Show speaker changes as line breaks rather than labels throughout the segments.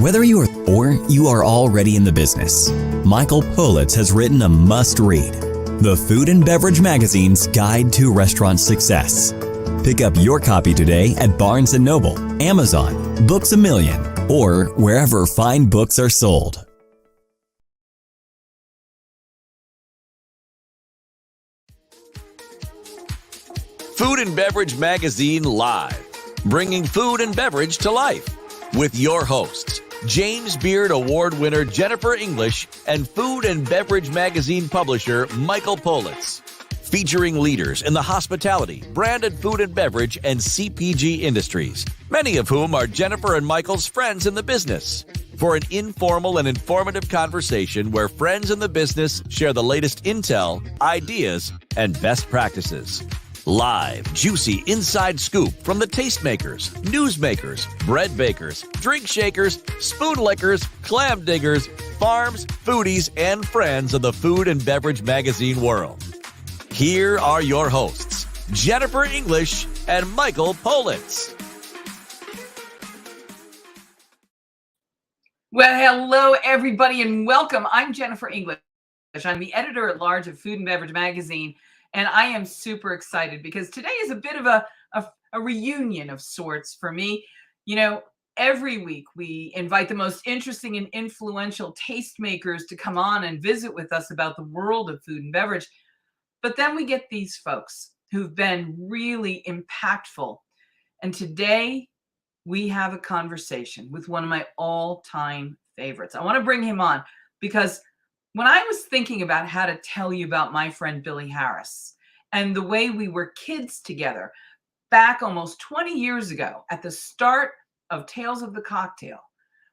Whether you are already in the business, Michael Politz has written a must-read, the Food and Beverage Magazine's Guide to Restaurant Success. Pick up your copy today at Barnes & Noble, Amazon, Books A Million, or wherever fine books are sold.
Food and Beverage Magazine Live, bringing food and beverage to life, with your hosts, James Beard Award winner Jennifer English and Food and Beverage Magazine publisher Michael Politz. Featuring leaders in the hospitality, branded food and beverage, and CPG industries, many of whom are Jennifer and Michael's friends in the business, for an informal and informative conversation where friends in the business share the latest intel, ideas, and best practices. Live, juicy inside scoop from the tastemakers, newsmakers, bread bakers, drink shakers, spoon lickers, clam diggers, farms, foodies, and friends of the food and beverage magazine world. Here are your hosts, Jennifer English and Michael Politz.
Well, hello, everybody, and welcome. I'm Jennifer English. I'm the editor-at-large of Food and Beverage Magazine, and I am super excited because today is a bit of a reunion of sorts for me. You know, every week we invite the most interesting and influential tastemakers to come on and visit with us about the world of food and beverage. But then we get these folks who've been really impactful. And today we have a conversation with one of my all-time favorites. I want to bring him on because when I was thinking about how to tell you about my friend Billy Harris and the way we were kids together back almost 20 years ago at the start of Tales of the Cocktail,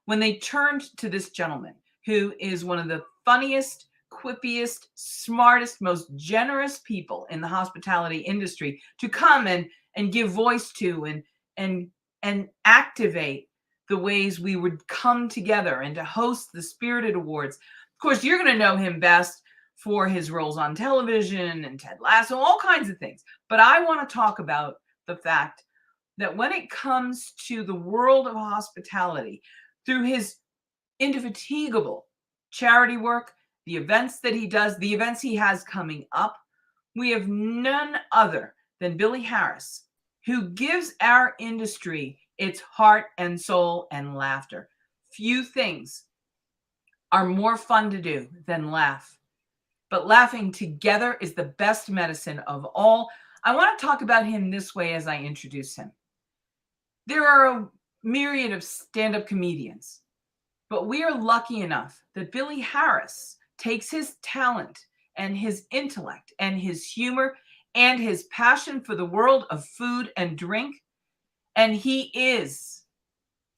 when they turned to this gentleman who is one of the funniest, quippiest, smartest, most generous people in the hospitality industry to come and give voice to and activate the ways we would come together and to host the Spirited Awards. Of course, you're going to know him best for his roles on television and Ted Lasso, all kinds of things. But I want to talk about the fact that when it comes to the world of hospitality, through his indefatigable charity work, the events that he does, the events he has coming up, we have none other than Billy Harris, who gives our industry its heart and soul and laughter. Few things are more fun to do than laugh. But laughing together is the best medicine of all. I want to talk about him this way as I introduce him. There are a myriad of stand-up comedians, but we are lucky enough that Billy Harris takes his talent and his intellect and his humor and his passion for the world of food and drink, and he is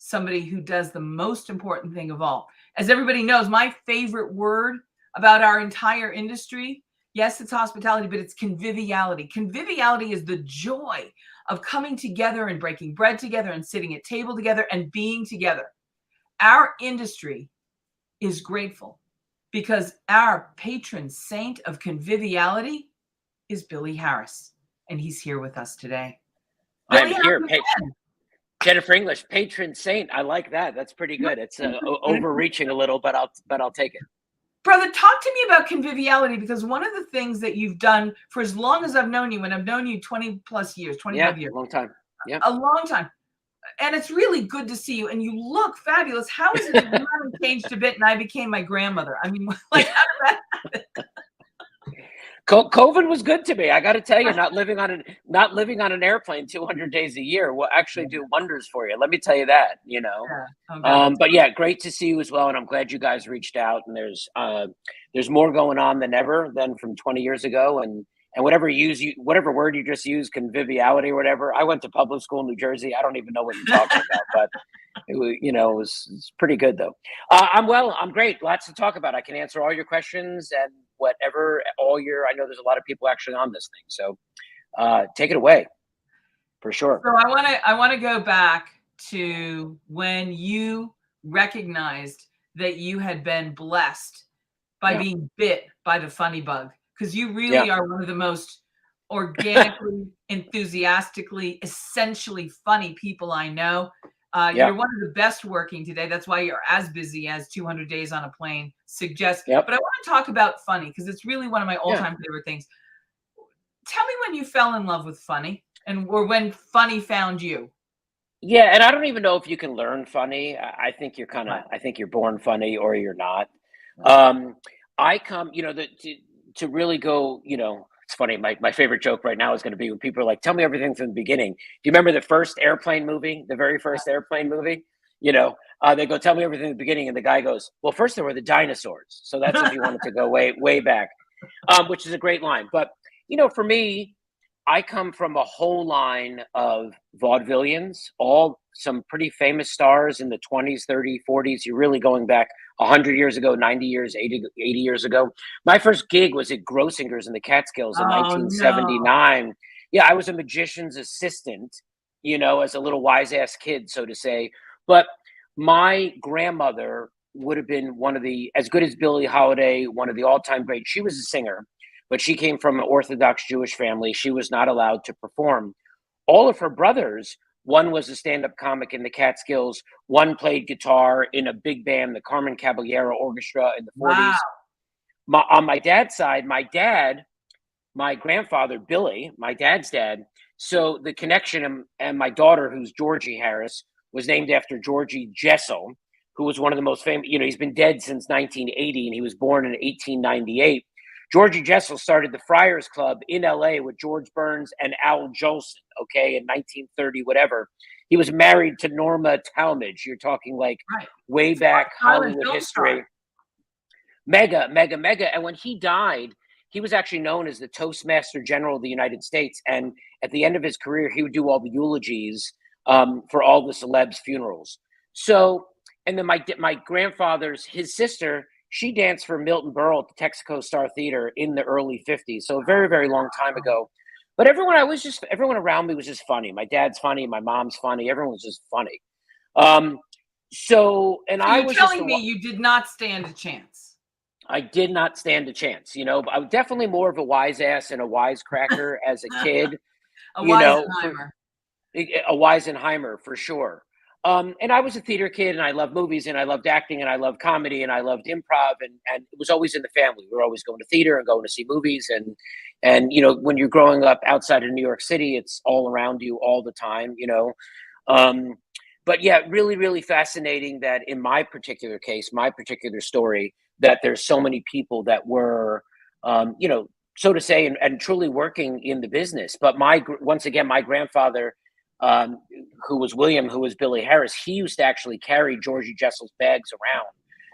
somebody who does the most important thing of all. As everybody knows, my favorite word about our entire industry, yes, it's hospitality, but it's conviviality. Conviviality is the joy of coming together and breaking bread together and sitting at table together and being together. Our industry is grateful because our patron saint of conviviality is Billy Harris, and he's here with us today.
I'm here, Jennifer English, patron saint. I like that. That's pretty good. It's overreaching a little, but I'll take it.
Brother, talk to me about conviviality, because one of the things that you've done for as long as I've known you, and I've known you 20 plus years, 25 years.
A long time. Yeah.
A long time. And it's really good to see you, and you look fabulous. How is it that you haven't changed a bit and I became my grandmother? I mean, like, how did that happen?
COVID was good to me. I got to tell you, not living on an airplane 200 days a year will actually do wonders for you. Let me tell you that, you know.
Yeah. Okay.
But yeah, great to see you as well. And I'm glad you guys reached out, and there's more going on than ever than from 20 years ago. And whatever word you just used, conviviality or whatever. I went to public school in New Jersey. I don't even know what you're talking about, but it was, it's pretty good though. I'm well. I'm great. Lots to talk about. I can answer all your questions and whatever. I know there's a lot of people actually on this thing, so take it away, for sure.
So I want to go back to when you recognized that you had been blessed by being bit by the funny bug. Because you really are one of the most organically, enthusiastically, essentially funny people I know. You're one of the best working today. That's why you're as busy as 200 Days on a Plane suggests.
Yep.
But I want to talk about funny because it's really one of my all-time favorite things. Tell me when you fell in love with funny or when funny found you.
Yeah, and I don't even know if you can learn funny. I think you're I think you're born funny or you're not. I come, to really go, it's funny. My favorite joke right now is going to be when people are like, tell me everything from the beginning. Do you remember the first airplane movie, the very first airplane movie? They go, tell me everything at the beginning. And the guy goes, well, first there were the dinosaurs. So that's if you wanted to go way, way back, which is a great line. But, for me, I come from a whole line of vaudevillians, all some pretty famous stars in the 20s, 30s, 40s. You're really going back 100 years ago, 90 years, 80 years ago. My first gig was at Grossinger's in the Catskills in 1979. No. Yeah, I was a magician's assistant, as a little wise ass kid, so to say. But my grandmother would have been as good as Billie Holiday, one of the all-time greats. She was a singer, but she came from an Orthodox Jewish family. She was not allowed to perform. All of her brothers, one was a stand-up comic in the Catskills, one played guitar in a big band, the Carmen Caballero Orchestra in the 40s. Wow. On my dad's side, my grandfather, Billy, my dad's dad, so the connection, and my daughter, who's Georgie Harris, was named after Georgie Jessel, who was one of the most famous, he's been dead since 1980, and he was born in 1898. Georgie Jessel started the Friars Club in LA with George Burns and Al Jolson, in 1930, whatever. He was married to Norma Talmadge. You're talking way back Hollywood history. Mega. And when he died, he was actually known as the Toastmaster General of the United States. And at the end of his career, he would do all the eulogies for all the celebs' funerals. So, and then my grandfather's, his sister, she danced for Milton Berle at the Texaco Star Theater in the early 50s. So a very, very long time ago. But everyone around me was just funny. My dad's funny. My mom's funny. Everyone was just funny. So I was
telling me you did not stand a chance.
I did not stand a chance. I was definitely more of a wise ass and a wisecracker as a kid.
A Weisenheimer.
A Weisenheimer for sure. And I was a theater kid, and I loved movies, and I loved acting, and I loved comedy, and I loved improv, and it was always in the family. We were always going to theater and going to see movies, and when you're growing up outside of New York City, it's all around you all the time, But yeah, really, really fascinating that in my particular case, my particular story, that there's so many people that were, so to say, and truly working in the business. But once again, my grandfather, who was William, who was Billy Harris, he used to actually carry Georgie Jessel's bags around.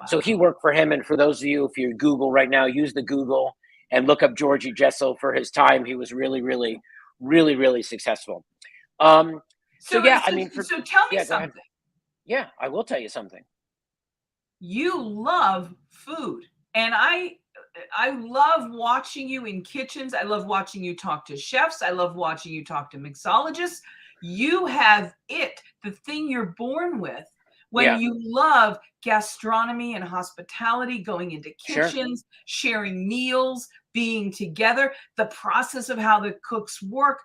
Wow. So he worked for him. And for those of you, if you Google right now, use the Google and look up Georgie Jessel for his time. He was really, really, really, really successful. So tell me something. Yeah, I will tell you something.
You love food. And I love watching you in kitchens. I love watching you talk to chefs. I love watching you talk to mixologists. You have the thing you're born with when you love gastronomy and hospitality, going into kitchens, sharing meals, being together, the process of how the cooks work.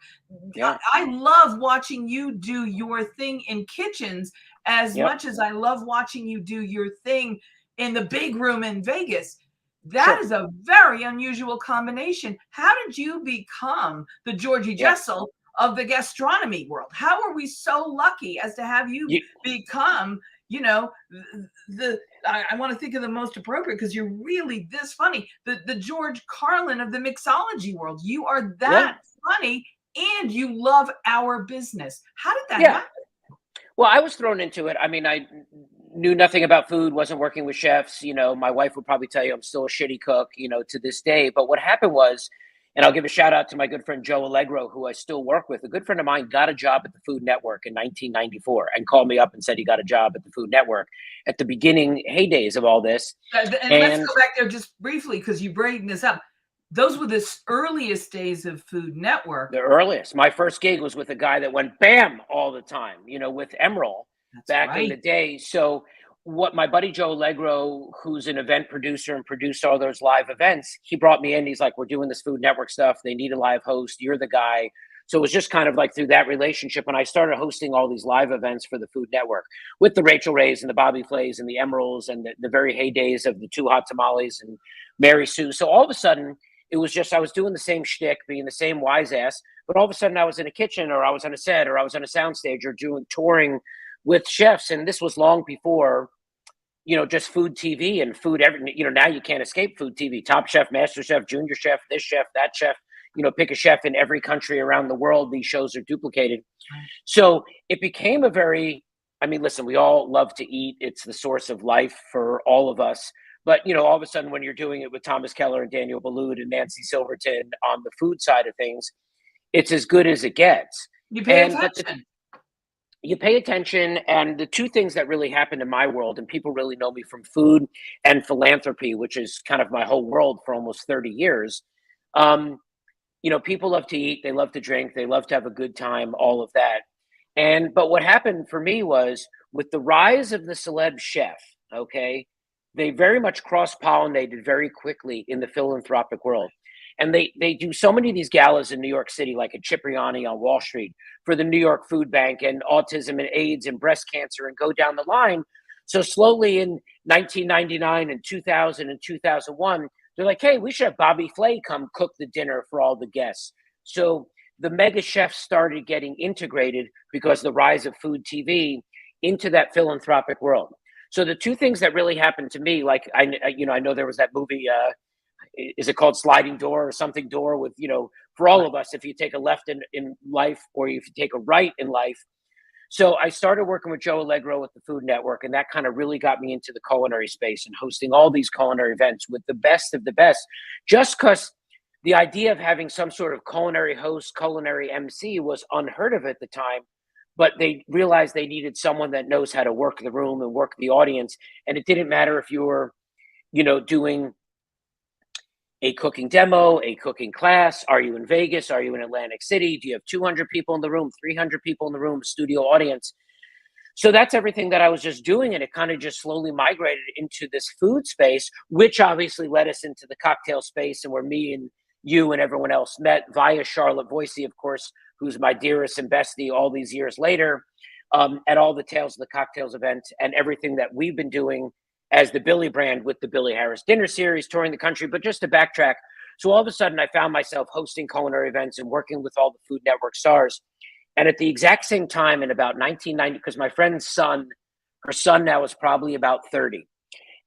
Yeah. I love watching you do your thing in kitchens as much as I love watching you do your thing in the big room in Vegas. That is a very unusual combination. How did you become the Georgie Jessel of the gastronomy world? How are we so lucky as to have you become, I want to think of the most appropriate because you're really this funny, the George Carlin of the mixology world. You are that funny and you love our business. How did that happen?
Well, I was thrown into it. I mean, I knew nothing about food, wasn't working with chefs. My wife would probably tell you I'm still a shitty cook, to this day. But what happened was, and I'll give a shout out to my good friend Joe Allegro, who I still work with. A good friend of mine got a job at the Food Network in 1994 and called me up and said he got a job at the Food Network at the beginning heydays of all this.
And let's go back there just briefly because you bring this up. Those were the earliest days of Food Network.
The earliest. My first gig was with a guy that went bam all the time, with Emerald back in the day. So what my buddy Joe Allegro, who's an event producer and produced all those live events, he brought me in. He's like, we're doing this Food Network stuff. They need a live host. You're the guy. So it was just kind of like through that relationship. And I started hosting all these live events for the Food Network with the Rachel Rays and the Bobby Flays and the Emeralds and the very heydays of the Two Hot Tamales and Mary Sue. So all of a sudden, it was just, I was doing the same shtick, being the same wise ass, but all of a sudden I was in a kitchen or I was on a set or I was on a soundstage or touring with chefs. And this was long before, just food TV and food, now you can't escape food TV. Top Chef, Master Chef, Junior Chef, this chef, that chef, pick a chef in every country around the world. These shows are duplicated. So it became listen, we all love to eat. It's the source of life for all of us. But, all of a sudden, when you're doing it with Thomas Keller and Daniel Boulud and Nancy Silverton on the food side of things, it's as good as it gets.
You pay attention.
You pay attention. And the two things that really happened in my world, and people really know me from food and philanthropy, which is kind of my whole world for almost 30 years. People love to eat. They love to drink. They love to have a good time, all of that. But what happened for me was with the rise of the celeb chef, okay, they very much cross-pollinated very quickly in the philanthropic world. And they do so many of these galas in New York City, like at Cipriani on Wall Street for the New York Food Bank and autism and AIDS and breast cancer and go down the line. So slowly in 1999 and 2000 and 2001, they're like, hey, we should have Bobby Flay come cook the dinner for all the guests. So the mega chefs started getting integrated because of the rise of food TV into that philanthropic world. So the two things that really happened to me, like I know there was that movie, is it called Sliding Door or something door with, for all of us, if you take a left in life or if you take a right in life. So I started working with Joe Allegro with the Food Network, and that kind of really got me into the culinary space and hosting all these culinary events with the best of the best, just because the idea of having some sort of culinary host, culinary MC was unheard of at the time. But they realized they needed someone that knows how to work the room and work the audience. And it didn't matter if you were, doing a cooking demo, a cooking class. Are you in Vegas? Are you in Atlantic City? Do you have 200 people in the room, 300 people in the room, studio audience? So that's everything that I was just doing. And it kind of just slowly migrated into this food space, which obviously led us into the cocktail space and where me and you and everyone else met via Charlotte Voicey, of course, who's my dearest and bestie all these years later, at all the Tales of the Cocktails event and everything that we've been doing as the Billy brand with the Billy Harris Dinner Series, touring the country. But just to backtrack, so all of a sudden I found myself hosting culinary events and working with all the Food Network stars. And at the exact same time in about 1990, because my friend's son, her son now is probably about 30,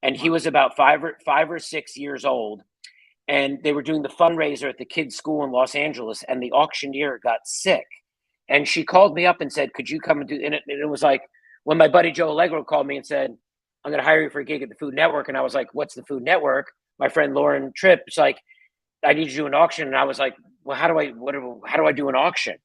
and he was about five or 6 years old. And they were doing the fundraiser at the kids' school in Los Angeles, and the auctioneer got sick. And she called me up and said, could you come and do it? And it was like when my buddy Joe Allegro called me and said, I'm going to hire you for a gig at the Food Network. And I was like, what's the Food Network? My friend Lauren Tripp's like, I need you to do an auction. And I was like, well, how do I do an auction?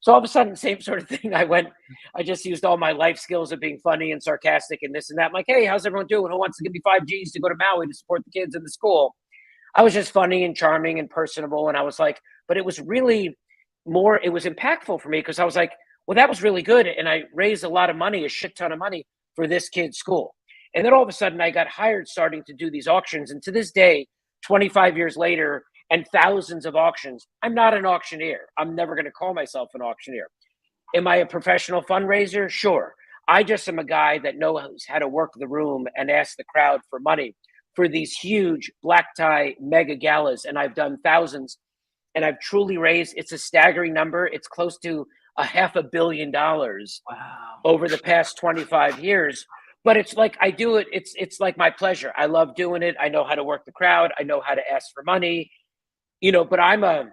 So all of a sudden, same sort of thing. I just used all my life skills of being funny and sarcastic and this and that. I'm like, hey, how's everyone doing? Who wants to give me 5 G's to go to Maui to support the kids in the school? I was just funny and charming and personable. And I was like, but it was really it was impactful for me because I was like, well, that was really good. And I raised a lot of money, a shit ton of money for this kid's school. And then all of a sudden I got hired starting to do these auctions. And to this day, 25 years later and thousands of auctions, I'm not an auctioneer. I'm never going to call myself an auctioneer. Am I a professional fundraiser? Sure. I just am a guy that knows how to work the room and ask the crowd for money for these huge black tie mega galas. And I've done thousands, and I've truly raised, it's a staggering number. It's close to $500 million over the past 25 years. But it's like, I do it. It's like my pleasure. I love doing it. I know how to work the crowd. I know how to ask for money, but I'm a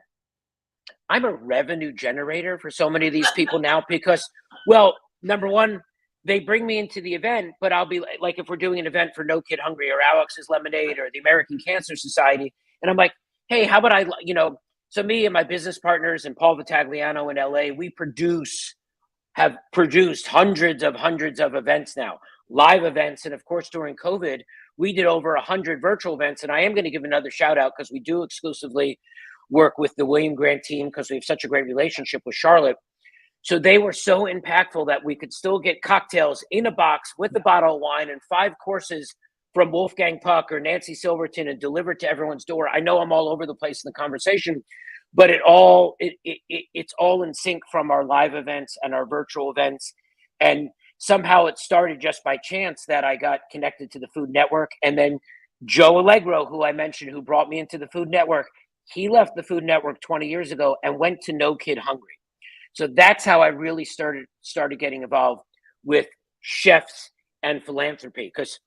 revenue generator for so many of these people now because, well, number one, they bring me into the event, but I'll be like, if we're doing an event for No Kid Hungry or Alex's Lemonade or the American Cancer Society, and I'm like, hey, how about so me and my business partners and Paul Vitagliano in LA, we have produced hundreds of events now, live events. And of course, during COVID, we did over 100 virtual events. And I am going to give another shout out because we do exclusively work with the William Grant team because we have such a great relationship with Charlotte. So they were so impactful that we could still get cocktails in a box with a bottle of wine and 5 courses from Wolfgang Puck or Nancy Silverton and delivered to everyone's door. I know I'm all over the place in the conversation, but it's all in sync from our live events and our virtual events. And somehow it started just by chance that I got connected to the Food Network. And then Joe Allegro, who I mentioned, who brought me into the Food Network, he left the Food Network 20 years ago and went to No Kid Hungry. So that's how I really started getting involved with chefs and philanthropy, because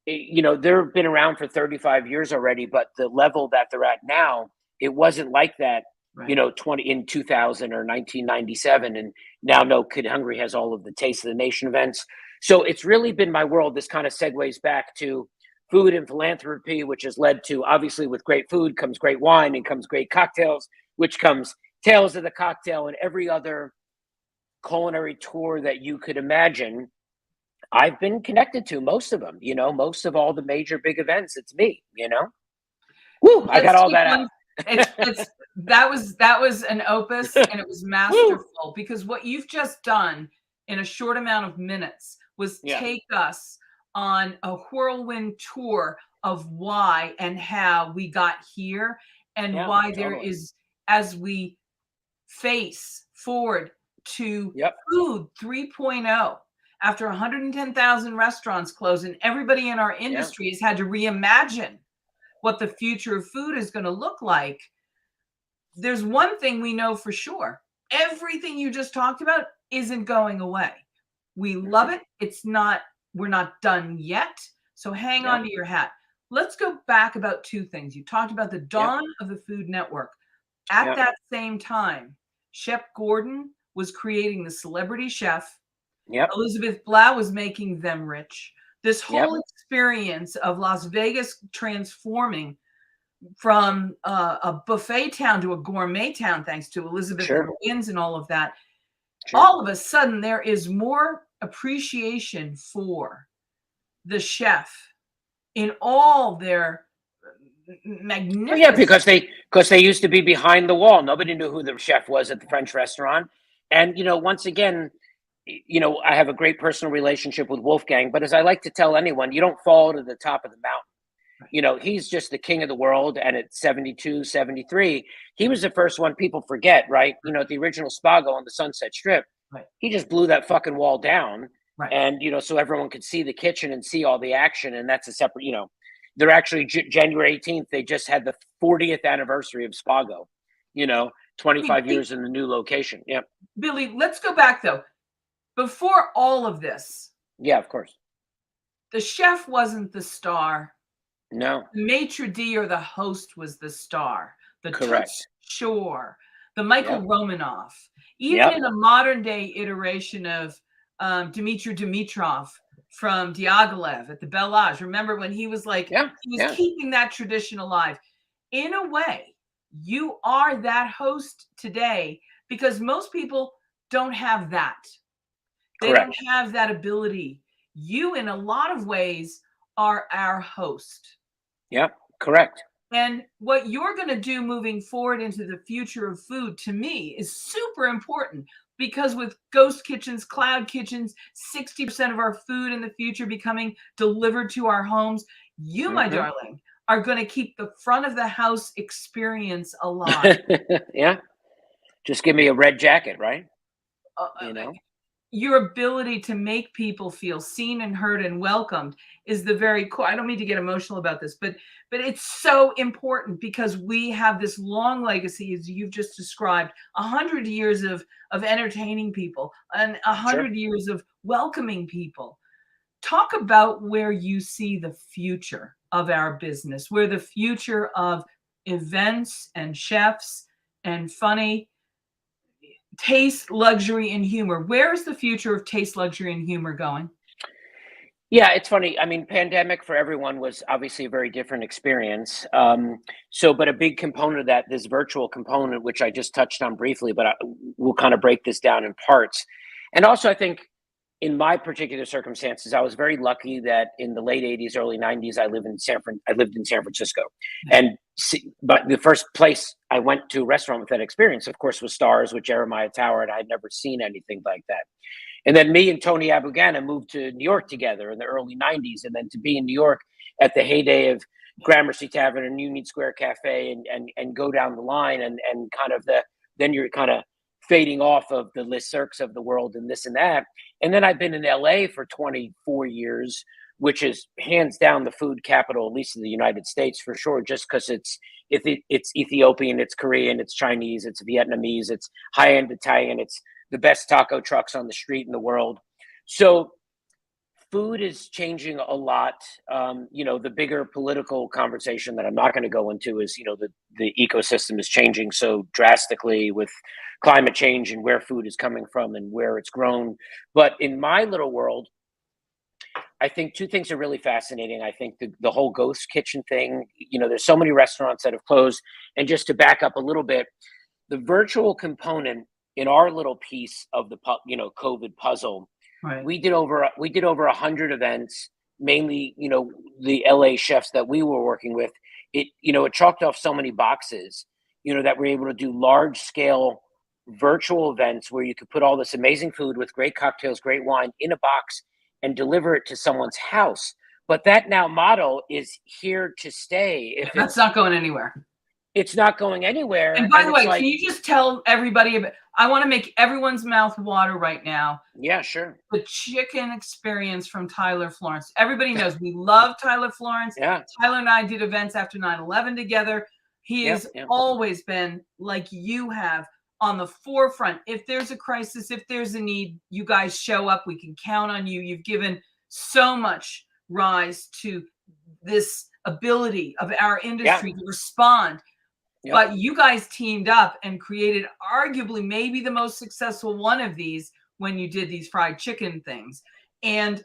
they've been around for 35 years already, but the level that they're at now, it wasn't like that,
Right.
in 2000 or 1997. And now No Kid Hungry has all of the Taste of the Nation events. So it's really been my world. This kind of segues back to food and philanthropy, which has led to, obviously, with great food comes great wine and comes great cocktails, which comes Tales of the Cocktail and every other culinary tour that you could imagine. I've been connected to most of them, most of all the major big events. It's me, Woo! I got all that out.
That was an opus, and it was masterful, because what you've just done in a short amount of minutes was take us on a whirlwind tour of why and how we got here, and why there is, as we face forward to food 3.0, after 110,000 restaurants close and everybody in our industry has had to reimagine what the future of food is going to look like. There's one thing we know for sure. Everything you just talked about isn't going away. We love it. We're not done yet. So hang on to your hat. Let's go back about two things. You talked about the dawn of the Food Network. At that same time, Chef Gordon was creating the Celebrity Chef. Elizabeth Blau was making Them Rich. This whole experience of Las Vegas transforming from a buffet town to a gourmet town, thanks to Elizabeth and the Winds and all of that. All of a sudden, there is more appreciation for the chef in all their magnificent.
Because they used to be behind the wall. Nobody knew who the chef was at the French restaurant. And once again, I have a great personal relationship with Wolfgang, but as I like to tell anyone, you don't fall to the top of the mountain. He's just the king of the world. And at 72, 73, he was the first one people forget, right? At the original Spago on the Sunset Strip, he just blew that fucking wall down.
Right.
And, so everyone could see the kitchen and see all the action. And that's a separate, they're actually January 18th. They just had the 40th anniversary of Spago, 25 years in the new location. Yeah.
Billy, let's go back though. Before all of this.
Yeah, of course.
The chef wasn't the star.
No.
The maitre d' or the host was the star. The
correct.
Shore, the Michael Romanoff. Even in a modern day iteration of Dmitry Dimitrov from Diaghilev at the Bellage. Remember when he was like, he was keeping that tradition alive. In a way, you are that host today, because most people don't have that. They don't have that ability. You, in a lot of ways, are our host.
Yeah, correct.
And what you're going to do moving forward into the future of food, to me, is super important, because with ghost kitchens, cloud kitchens, 60% of our food in the future becoming delivered to our homes, you, my darling, are going to keep the front of the house experience alive.
Just give me a red jacket, right?
Your ability to make people feel seen and heard and welcomed is the very core. I don't mean to get emotional about this, but it's so important, because we have this long legacy, as you've just described, 100 years of entertaining people and 100 years of welcoming people. Talk about where you see the future of our business, where the future of events and chefs and funny taste, luxury, and humor. Where is the future of taste, luxury, and humor going?
Yeah, it's funny. I mean, pandemic for everyone was obviously a very different experience. But a big component of that, this virtual component, which I just touched on briefly, but we'll kind of break this down in parts. And also, I think in my particular circumstances, I was very lucky that in the late 80s, early 90s, I lived in San Francisco. But the first place I went to a restaurant with that experience, of course, was Stars with Jeremiah Tower, and I'd never seen anything like that. And then me and Tony Abugana moved to New York together in the early 90s, and then to be in New York at the heyday of Gramercy Tavern and Union Square Cafe and go down the line and kind of then you're kind of fading off of the Les Cirques of the world and this and that. And then I've been in LA for 24 years, which is hands down the food capital, at least in the United States for sure, just because it's Ethiopian, it's Korean, it's Chinese, it's Vietnamese, it's high-end Italian, it's the best taco trucks on the street in the world. So food is changing a lot. The bigger political conversation that I'm not going to go into is, the ecosystem is changing so drastically with climate change and where food is coming from and where it's grown. But in my little world, I think two things are really fascinating. I think the whole ghost kitchen thing, there's so many restaurants that have closed. And just to back up a little bit, the virtual component in our little piece of the, COVID puzzle,
Right.
we did over 100 events, mainly, the LA chefs that we were working with. It chalked off so many boxes, that we're able to do large scale virtual events where you could put all this amazing food with great cocktails, great wine in a box and deliver it to someone's house. But that now model is here to stay.
That's not going anywhere.
It's not going anywhere.
And by the way, can you just tell everybody I want to make everyone's mouth water right now.
Yeah, sure.
The chicken experience from Tyler Florence. Everybody knows we love Tyler Florence.
Yeah.
Tyler and I did events after 9/11 together. He has always been, like you have, on the forefront. If there's a crisis, if there's a need, you guys show up. We can count on you. You've given so much rise to this ability of our industry to respond. Yep. But you guys teamed up and created arguably maybe the most successful one of these when you did these fried chicken things. And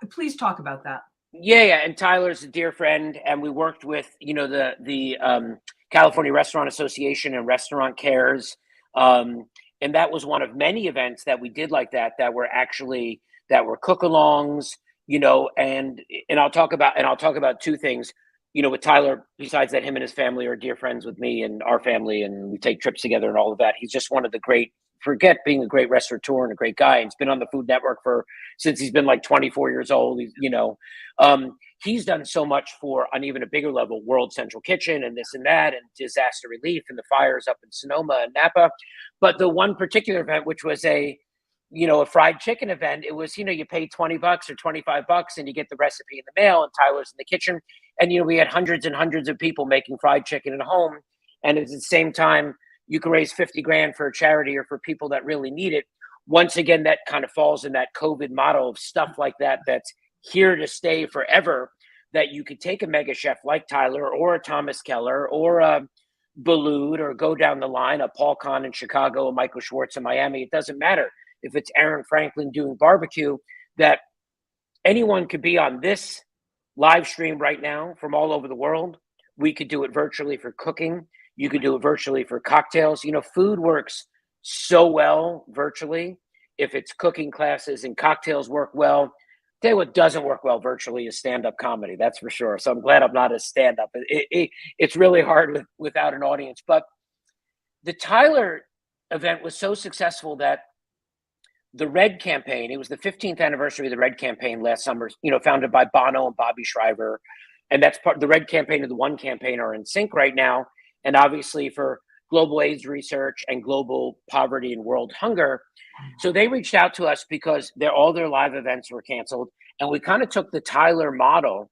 please talk about that.
Yeah. And Tyler's a dear friend. And we worked with, the California Restaurant Association and Restaurant Cares. And that was one of many events that we did like that were cook-alongs, and I'll talk about two things. With Tyler, besides that, him and his family are dear friends with me and our family, and we take trips together and all of that. He's just one of the great, forget being a great restaurateur and a great guy. He's been on the Food Network since he's been like 24 years old. He's done so much for, on even a bigger level, World Central Kitchen and this and that, and disaster relief and the fires up in Sonoma and Napa. But the one particular event, which was a fried chicken event, it was, you pay $20 or $25 and you get the recipe in the mail, and Tyler's in the kitchen. And, we had hundreds and hundreds of people making fried chicken at home. And at the same time, you can raise 50 grand for a charity or for people that really need it. Once again, that kind of falls in that COVID model of stuff like that, that's here to stay forever, that you could take a mega chef like Tyler or a Thomas Keller or a Boulud, or go down the line, a Paul Kahn in Chicago, a Michael Schwartz in Miami. It doesn't matter. If it's Aaron Franklin doing barbecue, that anyone could be on this live stream right now from all over the world. We could do it virtually for cooking. You could do it virtually for cocktails. Food works so well virtually. If it's cooking classes and cocktails work well, tell you what doesn't work well virtually is stand-up comedy. That's for sure. So I'm glad I'm not a stand-up. It's really hard without an audience. But the Tyler event was so successful that the Red Campaign, it was the 15th anniversary of the Red Campaign last summer, founded by Bono and Bobby Shriver. And that's the Red Campaign and the One Campaign are in sync right now. And obviously for global AIDS research and global poverty and world hunger. So they reached out to us because all their live events were canceled. And we kind of took the Tyler model,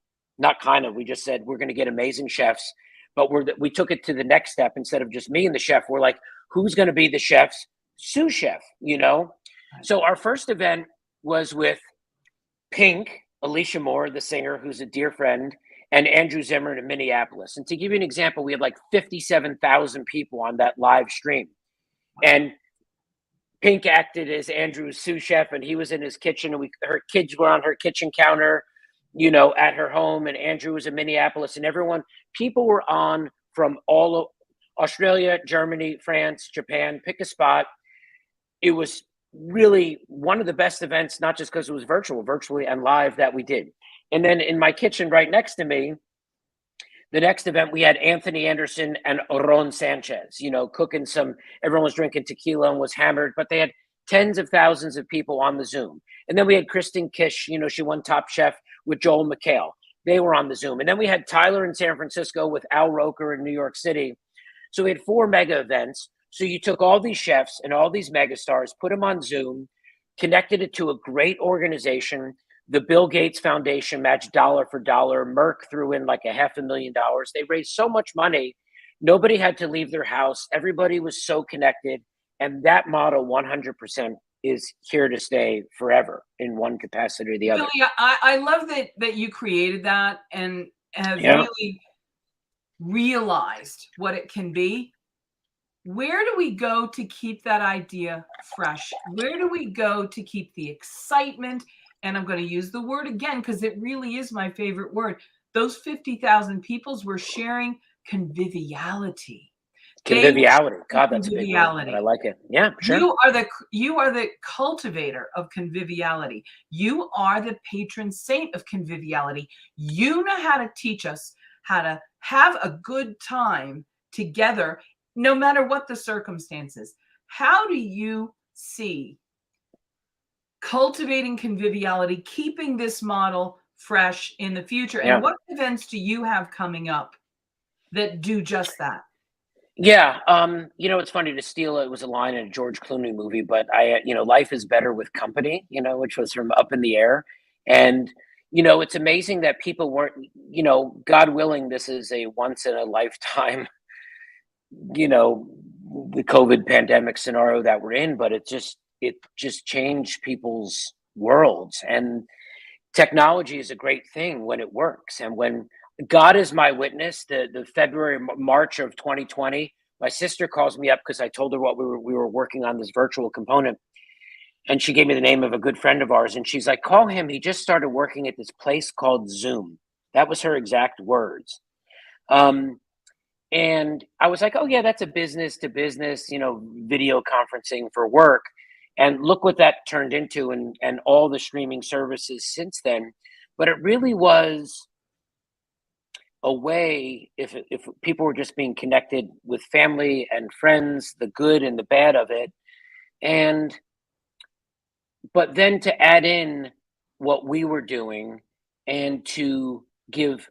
we just said, we're going to get amazing chefs, but we took it to the next step. Instead of just me and the chef, we're like, who's going to be the chef's sous chef, So our first event was with Pink, Alicia Moore, the singer, who's a dear friend, and Andrew Zimmern in Minneapolis. And to give you an example, we had like 57,000 people on that live stream. And Pink acted as Andrew's sous chef, and he was in his kitchen, and her kids were on her kitchen counter, at her home, and Andrew was in Minneapolis, and people were on from all of Australia, Germany, France, Japan, pick a spot. It was really one of the best events, not just because it was virtually and live, that we did. And then in my kitchen right next to me, the next event, we had Anthony Anderson and Ron Sanchez, cooking everyone was drinking tequila and was hammered, but they had tens of thousands of people on the Zoom. And then we had Kristen Kish, she won Top Chef with Joel McHale. they were on the Zoom. And then we had Tyler in San Francisco with Al Roker in New York City. So we had 4 mega events. So you took all these chefs and all these mega stars, put them on Zoom, connected it to a great organization. The Bill Gates Foundation matched dollar for dollar. Merck threw in like $500,000. They raised so much money. Nobody had to leave their house. Everybody was so connected. And that model 100% is here to stay forever in one capacity or the other.
Billy, I love that you created that and have really realized what it can be. Where do we go to keep that idea fresh? Where do we go to keep the excitement? And I'm going to use the word again because it really is my favorite word. Those 50,000 peoples were sharing conviviality.
Conviviality. God, that's a big word, but I like it. Yeah, sure.
You are the cultivator of conviviality. You are the patron saint of conviviality. You know how to teach us how to have a good time together, no matter what the circumstances. How do you see cultivating conviviality, keeping this model fresh in the future? And what events do you have coming up that do just that?
Yeah. It's funny to steal it was a line in a George Clooney movie, but life is better with company, which was from Up in the Air. And, it's amazing that people weren't, God willing, this is a once in a lifetime, the COVID pandemic scenario that we're in, but it just changed people's worlds. And technology is a great thing when it works. And when God is my witness, the February, March of 2020, my sister calls me up because I told her what we were working on, this virtual component. And she gave me the name of a good friend of ours. And she's like, call him. He just started working at this place called Zoom. That was her exact words. And I was like, oh yeah, that's a business to business, video conferencing for work. And look what that turned into and all the streaming services since then. But it really was a way, if people were just being connected with family and friends, the good and the bad of it. But then to add in what we were doing and to give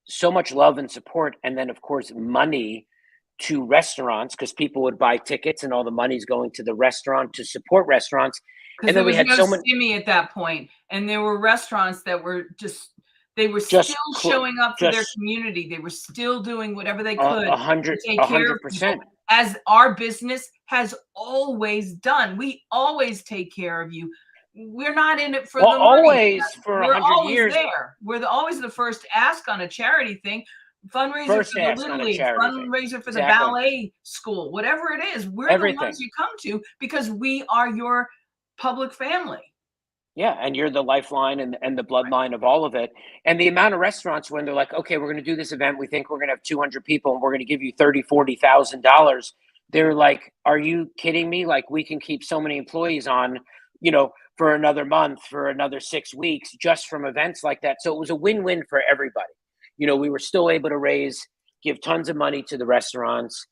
so much love and support, and then of course money to restaurants, because people would buy tickets and all the money's going to the restaurant to support restaurants.
And then we had so many at that point, and there were restaurants that were still showing up for their community. They were still doing whatever they could to take care of people, as our business has always done. We always take care of you. We're not in it for the money.
Always for 100 years.
There. We're always the first ask on a charity thing, fundraiser for the Little League, fundraiser for the ballet school, whatever it is. We're the ones you come to because we are your public family.
Yeah, and you're the lifeline and the bloodline of all of it. And the amount of restaurants when they're like, okay, we're going to do this event. We think we're going to have 200 people and we're going to give you $30,000, $40,000. They're like, are you kidding me? Like, we can keep so many employees on, for another month, for another 6 weeks, just from events like that. So it was a win-win for everybody. We were still able to give tons of money to the restaurants,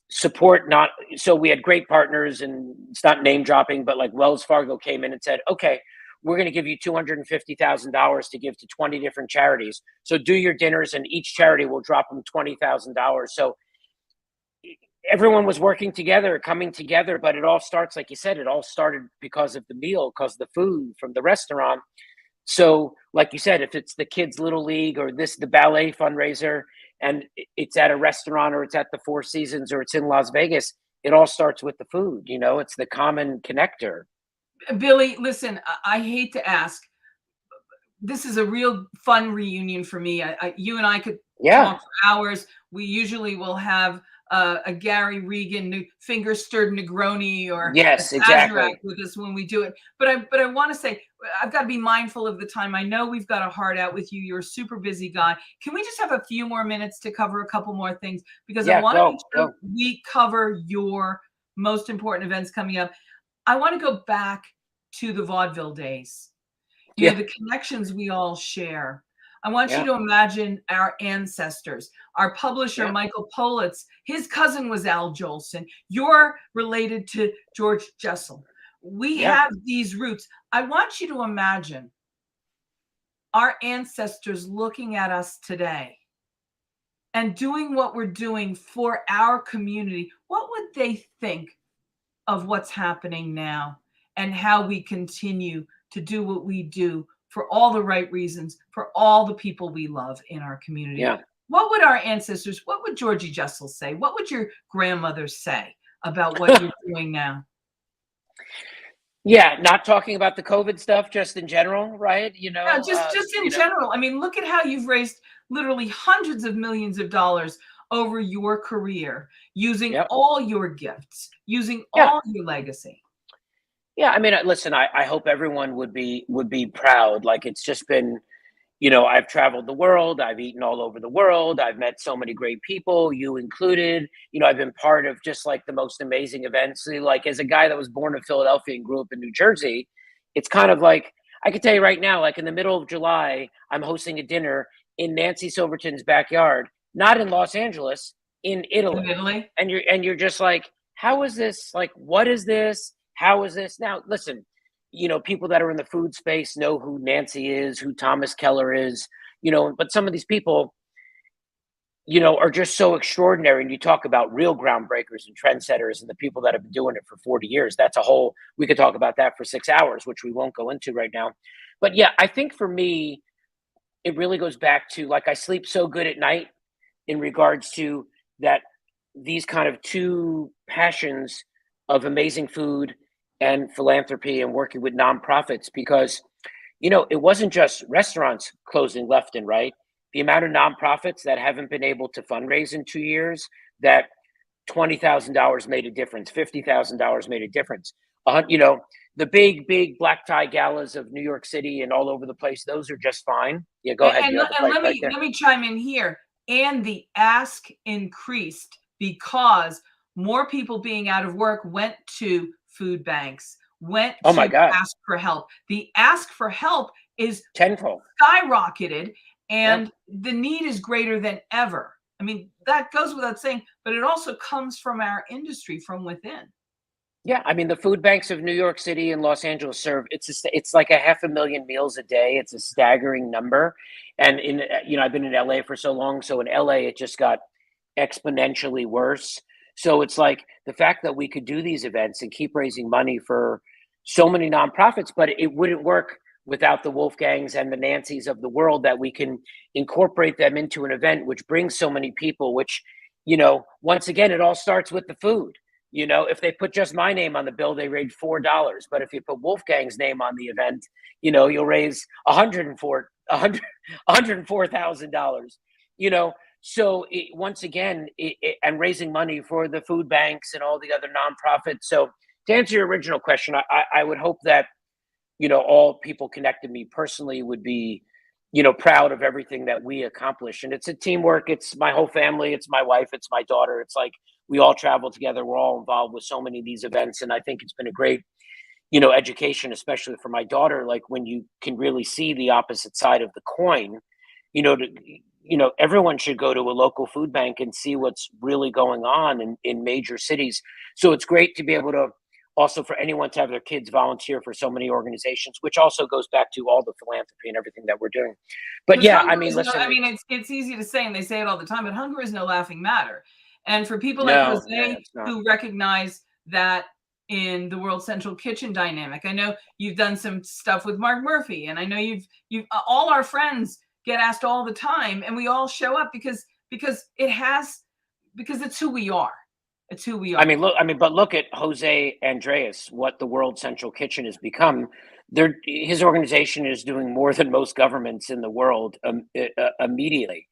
support so we had great partners, and it's not name dropping, but like Wells Fargo came in and said, okay, we're going to give you $250,000 to give to 20 different charities. So do your dinners and each charity will drop them $20,000. So everyone was working together, coming together, but it all starts, like you said, it all started because of the meal, because of the food from the restaurant. So like you said, if it's the kids' Little League or the ballet fundraiser, and it's at a restaurant or it's at the Four Seasons or it's in Las Vegas, it all starts with the food. It's the common connector.
Billy, listen, I hate to ask. This is a real fun reunion for me. You and I could talk for hours. We usually will have a Gary Regan finger stirred Negroni or Sazerac with us when we do it. But I want to say, I've got to be mindful of the time. I know we've got a heart out with you. You're a super busy guy. Can we just have a few more minutes to cover a couple more things? Because I want to make sure we cover your most important events coming up. I want to go back to the vaudeville days. You know, the connections we all share. I want you to imagine our ancestors. Our publisher, Michael Politz, his cousin was Al Jolson. You're related to George Jessel. We have these roots. I want you to imagine our ancestors looking at us today and doing what we're doing for our community, what would they think of what's happening now and how we continue to do what we do for all the right reasons, for all the people we love in our community?
Yeah.
What would our ancestors, what would Georgie Jessel say? What would your grandmothers say about what you're doing now?
Yeah, not talking about the COVID stuff, just in general, right?
Yeah, just in general. I mean, look at how you've raised literally hundreds of millions of dollars over your career, using all your gifts, using all your legacy.
Yeah, I mean, listen, I hope everyone would be proud. Like, it's just been, I've traveled the world, I've eaten all over the world, I've met so many great people, you included. I've been part of just like the most amazing events. Like, as a guy that was born in Philadelphia and grew up in New Jersey, it's kind of like, I could tell you right now, like in the middle of July, I'm hosting a dinner in Nancy Silverton's backyard, not in Los Angeles, in Italy.
In Italy?
And you're just like, how is this? Like, what is this? How is this? Now, listen, people that are in the food space know who Nancy is, who Thomas Keller is, but some of these people, are just so extraordinary. And you talk about real groundbreakers and trendsetters and the people that have been doing it for 40 years. That's we could talk about that for 6 hours, which we won't go into right now. But yeah, I think for me, it really goes back to, like, I sleep so good at night in regards to that, these kind of two passions of amazing food and philanthropy and working with nonprofits, because, it wasn't just restaurants closing left and right. The amount of nonprofits that haven't been able to fundraise in 2 years, that $20,000 made a difference, $50,000 made a difference. The big black tie galas of New York City and all over the place, those are just fine. Yeah, go ahead.
And let me chime in here. And the ask increased because more people being out of work went to food banks, went to ask for help. The ask for help is
tenfold
skyrocketed, and the need is greater than ever. I mean, that goes without saying, but it also comes from our industry from within.
Yeah, I mean, the food banks of New York City and Los Angeles serve, it's like 500,000 meals a day. It's a staggering number. And I've been in LA for so long. So in LA, it just got exponentially worse. So it's like the fact that we could do these events and keep raising money for so many nonprofits, but it wouldn't work without the Wolfgangs and the Nancys of the world, that we can incorporate them into an event which brings so many people, which, once again, it all starts with the food. If they put just my name on the bill, they raise $4. But if you put Wolfgang's name on the event, you'll raise $104,000. So once again, and raising money for the food banks and all the other nonprofits. So to answer your original question, I would hope that, all people connected me personally would be, proud of everything that we accomplish. And it's a teamwork. It's my whole family. It's my wife. It's my daughter. It's like, we all travel together. We're all involved with so many of these events. And I think it's been a great, education, especially for my daughter, like when you can really see the opposite side of the coin, everyone should go to a local food bank and see what's really going on in major cities. So it's great to be able to also, for anyone to have their kids volunteer for so many organizations, which also goes back to all the philanthropy and everything that we're doing. But yeah, I mean, listen.
It's easy to say, and they say it all the time, but hunger is no laughing matter. And for people like Jose, who recognize that in the World Central Kitchen dynamic, I know you've done some stuff with Mark Murphy, and I know you've all our friends get asked all the time, and we all show up because it's who we are. It's who we are.
But look at Jose Andreas, what the World Central Kitchen has become. His organization is doing more than most governments in the world immediately.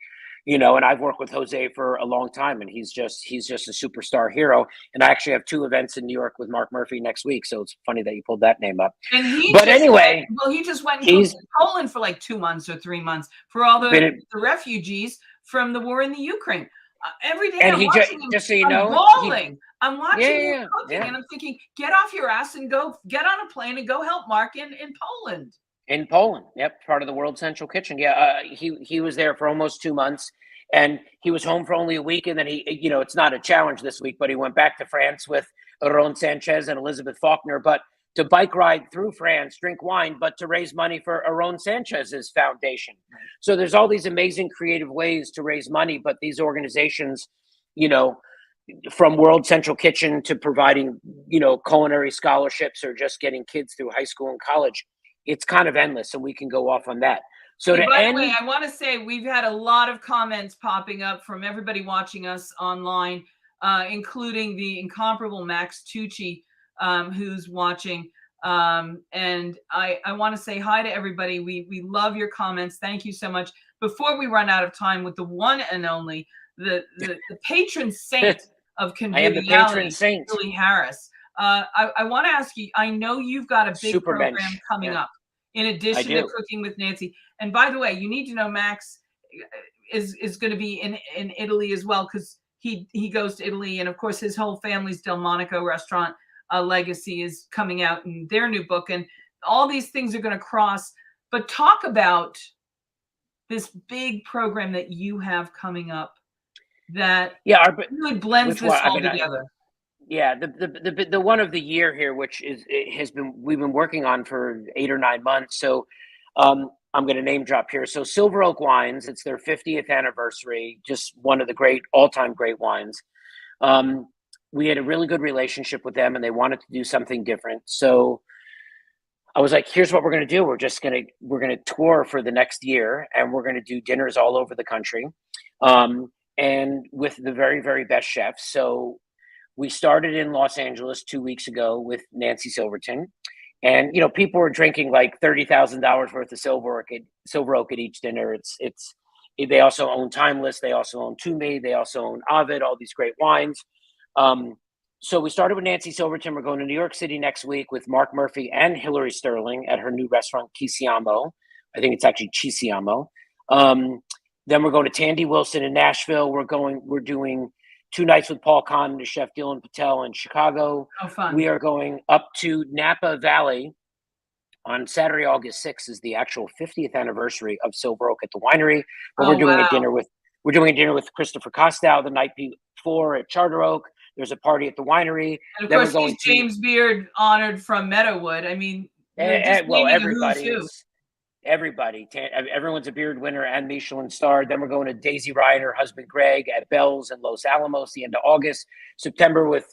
And I've worked with Jose for a long time, and he's just a superstar hero. And I actually have 2 events in New York with Mark Murphy next week. So it's funny that you pulled that name up.
And he just went to Poland for like 2 months or 3 months for all the refugees from the war in the Ukraine. Every day,
and
I'm watching him,
just so you know,
bawling. I'm watching him cooking, and I'm thinking, get off your ass and go get on a plane and go help Mark in Poland.
In Poland, yep, part of the World Central Kitchen. Yeah, he was there for almost 2 months, and he was home for only a week, and then he, it's not a challenge this week, but he went back to France with Ron Sanchez and Elizabeth Faulkner. But to bike ride through France, drink wine, but to raise money for Aaron Sanchez's foundation. So there's all these amazing creative ways to raise money, but these organizations, you know, from World Central Kitchen to providing, you know, culinary scholarships or just getting kids through high school and college, it's kind of endless, and we can go off on that. So
Hey,
to
by
end,
the way, I want to say we've had a lot of comments popping up from everybody watching us online, including the incomparable Max Tucci, who's watching. And I want to say hi to everybody. We love your comments. Thank you so much. Before we run out of time, with the one and only, the patron saint of conviviality,
I am the patron saint,
Billy Harris. I want to ask you, I know you've got a big
Super
program
bench.
coming
Yeah.
up in addition to Cooking with Nancy. And by the way, you need to know Max is going to be in Italy as well, because he goes to Italy, and of course his whole family's Delmonico restaurant legacy is coming out in their new book, and all these things are going to cross. But talk about this big program that you have coming up that really blends this all together.
The one of the year here, which we've been working on for 8 or 9 months. So I'm going to name drop here. So Silver Oak Wines, it's their 50th anniversary, just one of the all-time great wines. We had a really good relationship with them, and they wanted to do something different. So I was like, here's what we're going to do. We're going to tour for the next year, and we're going to do dinners all over the country, and with the very, very best chefs. So we started in Los Angeles 2 weeks ago with Nancy Silverton. And, you know, people were drinking like $30,000 worth of Silver Oak at each dinner. They also own Timeless. They also own Toomey. They also own Ovid, all these great wines. So we started with Nancy Silverton. We're going to New York City next week with Mark Murphy and Hillary Sterling at her new restaurant, Chisiamo. I think it's actually Chisiamo. Then we're going to Tandy Wilson in Nashville. We're doing 2 nights with Paul Kahn and the chef Dylan Patel in Chicago.
Oh, fun.
We are going up to Napa Valley on Saturday, August 6th is the actual 50th anniversary of Silver Oak at the winery. But we're doing a dinner with Christopher Costow the night before at Charter Oak. There's a party at the winery.
And of course, he's James Beard honored from Meadowood. I mean, everyone's a Beard winner and Michelin star. Then we're going to Daisy Ryan, her husband Greg, at Bell's in Los Alamos the end of August. September with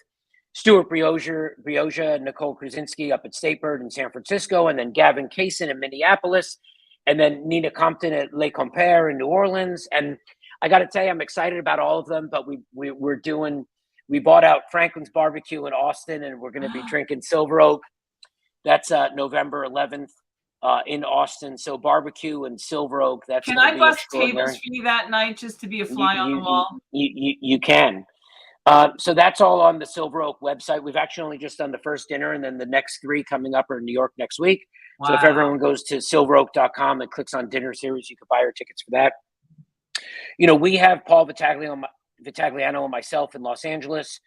Stuart Brioja and Nicole Krasinski up at Statebird in San Francisco, and then Gavin Kaysen in Minneapolis, and then Nina Compton at Le Compere in New Orleans. And I got to tell you, I'm excited about all of them, but we bought out Franklin's Barbecue in Austin, and we're going to be drinking Silver Oak. That's November 11th. In Austin, so barbecue and Silver Oak. Can I bust tables for you that night just to be a fly on the wall?
You can. So that's all on the Silver Oak website. We've actually only just done the first dinner, and then the next 3 coming up are in New York next week. Wow. So if everyone goes to silveroak.com and clicks on dinner series, you can buy your tickets for that. You know, we have Paul Vitagliano and myself in Los Angeles.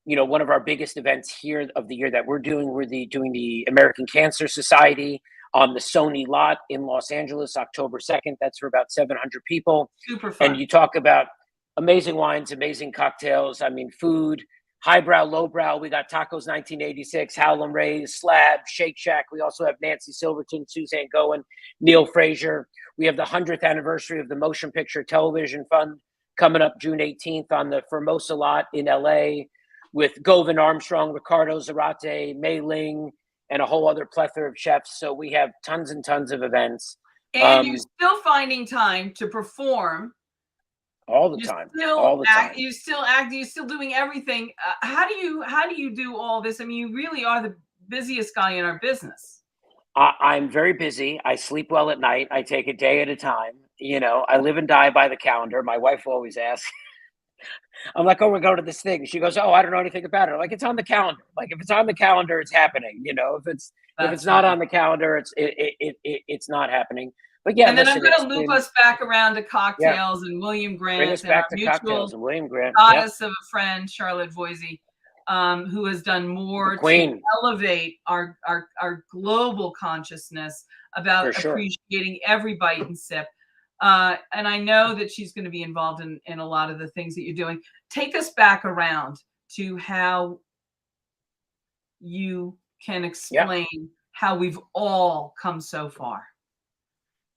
You know, one of our biggest events here of the year that we're doing the American Cancer Society on the Sony lot in Los Angeles, October 2nd. That's for about 700 people.
Super fun.
And you talk about amazing wines, amazing cocktails. I mean, food, highbrow, lowbrow. We got Tacos 1986, Howlin' Ray's, Slab, Shake Shack. We also have Nancy Silverton, Suzanne Goen, Neil Frazier. We have the 100th anniversary of the Motion Picture Television Fund coming up June 18th on the Formosa lot in LA with Govan Armstrong, Ricardo Zarate, Mei Ling, and a whole other plethora of chefs. So we have tons and tons of events.
And you're still finding time to perform.
All the time.
You still act. You're still doing everything. How do you do all this? I mean, you really are the busiest guy in our business.
I'm very busy. I sleep well at night. I take a day at a time. You know, I live and die by the calendar. My wife will always ask. I'm like, oh, we're going to this thing. She goes, oh, I don't know anything about it. I'm like, it's on the calendar. Like, if it's on the calendar, it's happening. You know, if it's not on the calendar, it's not happening. But yeah,
and then I'm going to loop us back around to cocktails and William Grant.
Bring us back to cocktails and William Grant.
Goddess of a friend, Charlotte Voisey, who has done more to elevate our global consciousness about appreciating every bite and sip. And I know that she's going to be involved in a lot of the things that you're doing. Take us back around to how you can explain how we've all come so far.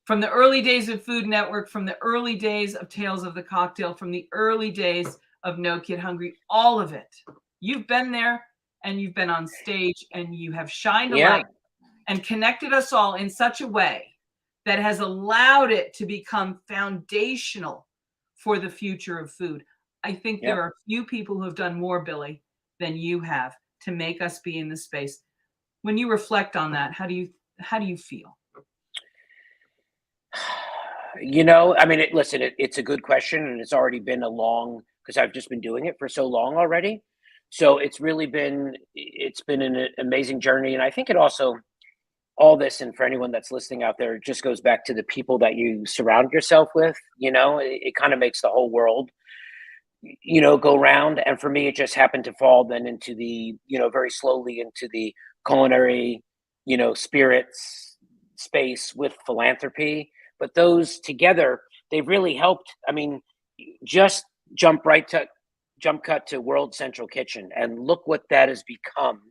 From the early days of Food Network, from the early days of Tales of the Cocktail, from the early days of No Kid Hungry, all of it. You've been there and you've been on stage and you have shined a light and connected us all in such a way that has allowed it to become foundational for the future of food. I think there are few people who have done more, Billy, than you have to make us be in this space. When you reflect on that, how do you feel?
You know, I mean, it's a good question, and it's already been a long, because I've just been doing it for so long already. So it's been an amazing journey. And I think it also, all this, and for anyone that's listening out there, it just goes back to the people that you surround yourself with. You know, it kind of makes the whole world, you know, go round. And for me, it just happened to fall then into the, you know, very slowly into the culinary, you know, spirits space with philanthropy. But those together, they've really helped. I mean, just jump cut to World Central Kitchen, and look what that has become.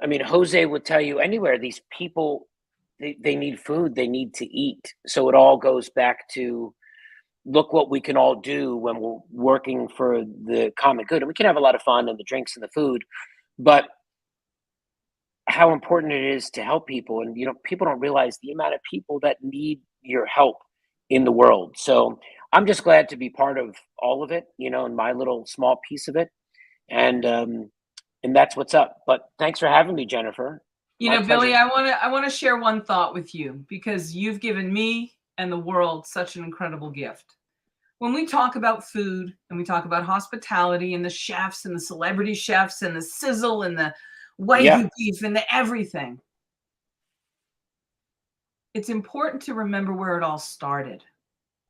I mean, Jose would tell you anywhere, these people, they need food, they need to eat. So it all goes back to, look what we can all do when we're working for the common good. And we can have a lot of fun and the drinks and the food, but how important it is to help people. And, you know, people don't realize the amount of people that need your help in the world. So I'm just glad to be part of all of it, you know, and my little small piece of it. And that's what's up. But thanks for having me, Jennifer.
You know, Billy, I want to share one thought with you, because you've given me and the world such an incredible gift. When we talk about food and we talk about hospitality and the chefs and the celebrity chefs and the sizzle and the Wagyu beef and the everything, it's important to remember where it all started.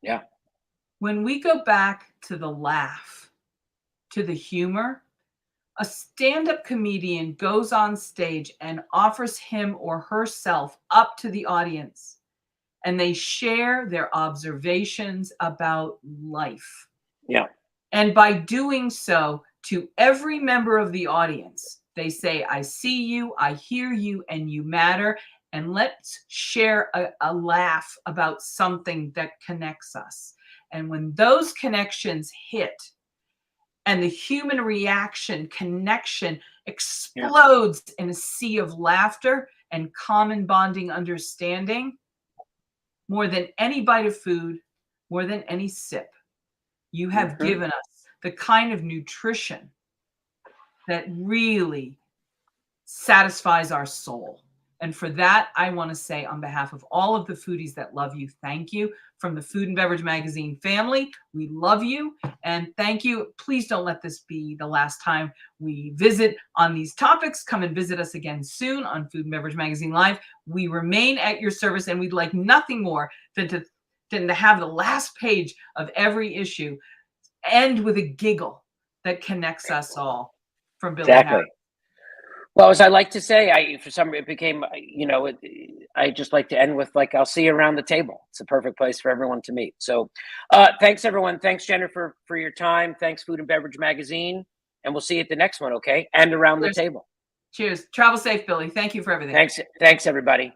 Yeah.
When we go back to the laugh, to the humor, a stand-up comedian goes on stage and offers him or herself up to the audience, and they share their observations about life.
Yeah.
And by doing so, to every member of the audience, they say, I see you, I hear you, and you matter. And let's share a laugh about something that connects us. And when those connections hit and the human reaction, connection explodes in a sea of laughter and common bonding understanding, more than any bite of food, more than any sip, you have given us the kind of nutrition that really satisfies our soul. And for that, I want to say, on behalf of all of the foodies that love you, thank you. From the Food and Beverage Magazine family, we love you and thank you. Please don't let this be the last time we visit on these topics. Come and visit us again soon on Food and Beverage Magazine Live. We remain at your service, and we'd like nothing more than to have the last page of every issue end with a giggle that connects us all. From Billy Harris.
Well, as I like to say, it became, you know, I just like to end with, like, I'll see you around the table. It's a perfect place for everyone to meet. So thanks, everyone. Thanks, Jennifer, for your time. Thanks, Food and Beverage Magazine. And we'll see you at the next one, okay? And around the table.
Cheers. Travel safe, Billy. Thank you for everything.
Thanks, everybody.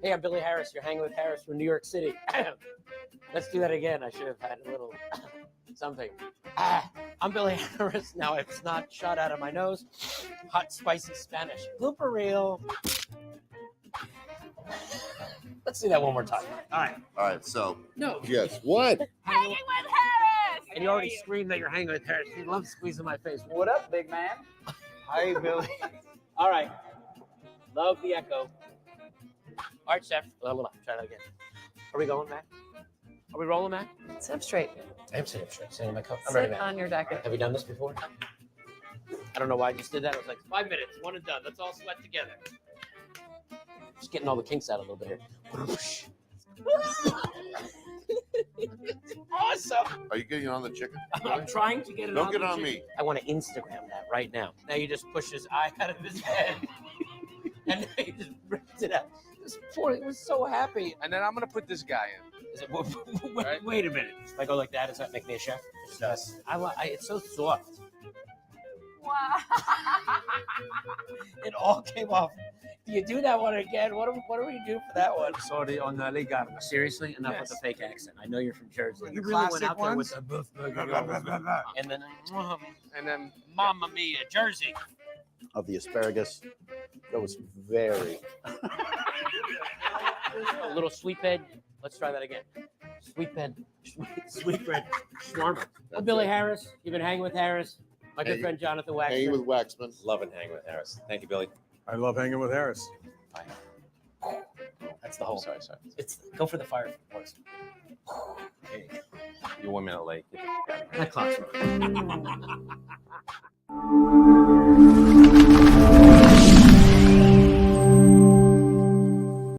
Hey, I'm Billy Harris. You're hanging with Harris from New York City. Let's do that again. I should have had a little something. I'm Billy Harris. Now it's not shot out of my nose. Hot, spicy Spanish. Blooper reel. Let's do that one more time. All right. So. No.
Yes. What?
Hanging with Harris!
And you already screamed that you're hanging with Harris. You love squeezing my face.
What up, big man? Hi, Billy.
All right. Love the echo. All right, Chef. Hold on. Try that again. Are we going, Matt? Are we rolling, Matt?
Sit up straight.
I am sitting up straight. Sitting in my cup. I'm
Sit
ready, Matt.
on your jacket.
Have we done this before? I don't know why I just did that. I was like, 5 minutes, one and done. Let's all sweat together. Just getting all the kinks out a little bit here. Awesome.
Are you getting on the chicken?
I'm trying to get it on.
Don't get on me.
I want to Instagram that right now. Now you just push his eye out of his head. And then you just ripped it out. It was so happy.
And then I'm going to put this guy in.
Is it, wait a minute. If I go like that, does that make me a chef?
Yes.
It's so soft.
Wow.
It all came off. Do you do that one again? What do we do for that one?
Sorry on the Ligarda.
Seriously? Enough
Yes.
with the fake accent. I know you're from Jersey.
The
You really went
classic
out there with
ones?
the boof burger. And then Mamma Mia, Jersey.
Of the asparagus. That was very.
A little sweet bed. Let's try that again. Sweet bed. Sweet bread. Shawarma. Oh, Billy Harris. You've been hanging with Harris. My good friend Jonathan Waxman.
Hanging with Waxman.
Love and hang with Harris. Thank you, Billy.
I love hanging with Harris.
That's the whole.
Sorry.
It's go for the fire voice.
You're 1 minute late.
That clock's wrong.